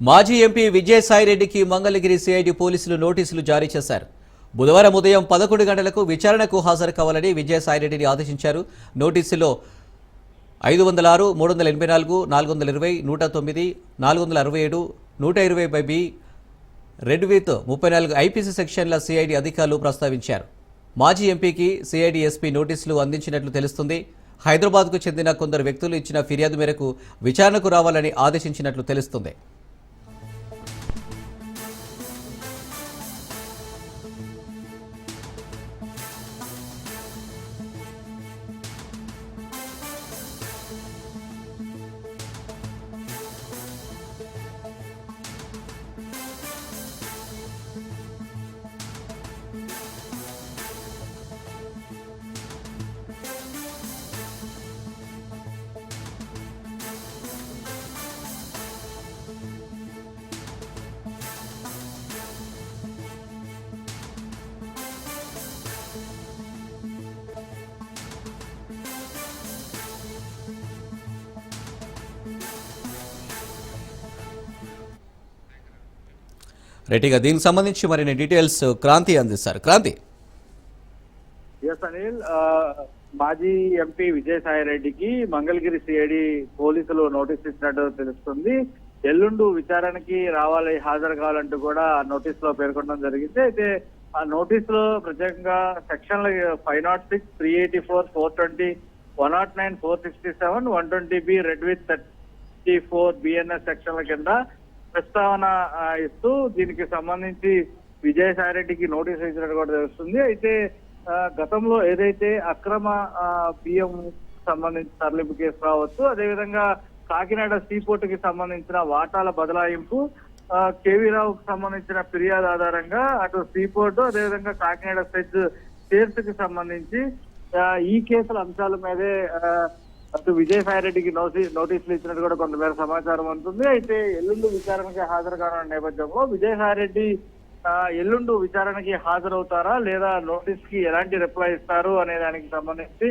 మాజీ MP విజయసాయిరెడ్డికి Mangalagiri CID పోలీసులు నోటీసులు జారీ చేశారు. బుధవారం ఉదయం 11 గంటలకు విచారణకు హాజరు కావాలని విజయసాయిరెడ్డిని ఆదేశించారు. నోటీసులో 506, 384, 420, 109, 467, 120/B, రెడ్ విత్ 34 ఐపీసీ సెక్షన్ల సిఐడి అధికారులు ప్రస్తావించారు. మాజీ ఎంపీకి సిఐడి ఎస్పీ నోటీసులు అందించినట్లు తెలుస్తుంది. హైదరాబాద్కు చెందిన కొందరు వ్యక్తులు ఇచ్చిన ఫిర్యాదు మేరకు విచారణకు రావాలని ఆదేశించినట్లు తెలుస్తుంది. రెడ్డిగా దీనికి సంబంధించి మరిన్ని డీటెయిల్స్ క్రాంతి అందిస్తారు. క్రాంతి. అనిల్, మాజీ ఎంపీ విజయసాయిరెడ్డికి మంగళగిరి సిఐడి పోలీసులు నోటీస్ ఇచ్చినట్టు తెలుస్తుంది. ఎల్లుండు విచారణకి రావాలి, హాజరు కావాలంటూ కూడా నోటీస్ లో పేర్కొనడం జరిగింది. అయితే ఆ నోటీస్ లో ప్రత్యేకంగా సెక్షన్ల 506, 384, 420, 109, 467, 120B, రెడ్ విత్ 34 బిఎన్ఎస్ సెక్షన్ల కింద ప్రస్తావన ఇస్తూ దీనికి సంబంధించి విజయసాయిరెడ్డికి నోటీస్ ఇచ్చినట్టు కూడా తెలుస్తుంది. అయితే గతంలో ఏదైతే అక్రమ బియ్యం సంబంధించి తరలింపు కేసు రావచ్చు, అదేవిధంగా కాకినాడ సీపోర్టుకి సంబంధించిన వాటాల బదలాయింపు, కేవీ రావుకు సంబంధించిన ఫిర్యాదు ఆధారంగా అటు సీపోర్టు అదేవిధంగా కాకినాడ సెజ్ చైర్స్ కి సంబంధించి ఈ కేసుల అంశాల మీదే అటు విజయసాయిరెడ్డికి నోటీసులు ఇచ్చినట్టు కూడా కొంతమేర సమాచారం ఉంటుంది. అయితే ఎల్లుండు విచారణకి హాజరు కానున్న నేపథ్యంలో విజయసాయిరెడ్డి ఎల్లుండు విచారణకి హాజరవుతారా లేదా నోటీస్ కి ఎలాంటి రిప్లై ఇస్తారు అనే దానికి సంబంధించి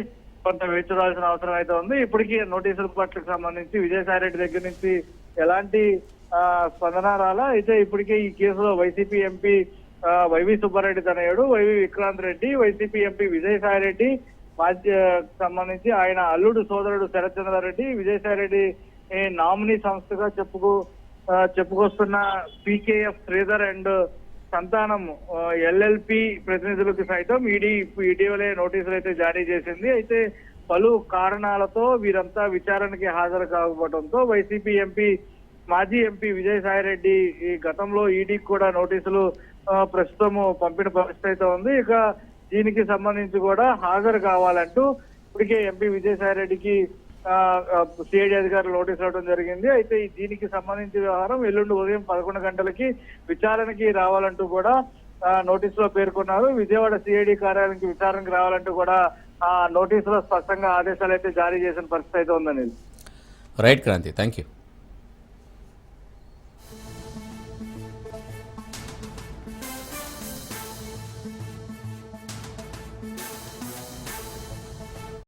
కొంత వేచి చూడాల్సిన అవసరం అయితే ఉంది. ఇప్పటికీ నోటీసుల పట్లకు సంబంధించి విజయసాయిరెడ్డి దగ్గర నుంచి ఎలాంటి స్పందన రాలా. అయితే ఇప్పటికే ఈ కేసులో వైసీపీ ఎంపీ వైవి సుబ్బారెడ్డి తనయుడు వైవి విక్రాంత్ రెడ్డి, వైసీపీ ఎంపీ విజయసాయిరెడ్డి సంబంధించి ఆయన అల్లుడు సోదరుడు శరత్చంద్రారెడ్డి, విజయసాయిరెడ్డి నామినీ సంస్థగా చెప్పుకొస్తున్న PKF Sridhar and Santhanam LLP ప్రతినిధులకు సైతం ఈడీ ఇటీవలే నోటీసులు అయితే జారీ చేసింది. అయితే పలు కారణాలతో వీరంతా విచారణకి హాజరు కాకపోవడంతో వైసీపీ ఎంపీ మాజీ ఎంపీ విజయసాయిరెడ్డి ఈ గతంలో ఈడీకి కూడా నోటీసులు ప్రస్తుతం పంపిన పరిస్థితి అయితే ఉంది. ఇక దీనికి సంబంధించి కూడా హాజరు కావాలంటూ ఇప్పటికే ఎంపీ విజయసాయిరెడ్డికి సిఐడి అధికారులు నోటీస్ ఇవ్వడం జరిగింది. అయితే దీనికి సంబంధించి వ్యవహారం ఎల్లుండి ఉదయం 11 గంటలకి విచారణకి రావాలంటూ కూడా నోటీస్ లో పేర్కొన్నారు. విజయవాడ సిఐడి కార్యాలయానికి విచారణకి రావాలంటూ కూడా ఆ నోటీసులో స్పష్టంగా ఆదేశాలు అయితే జారీ చేసిన పరిస్థితి అయితే ఉందని. Right Kranthi, thank you.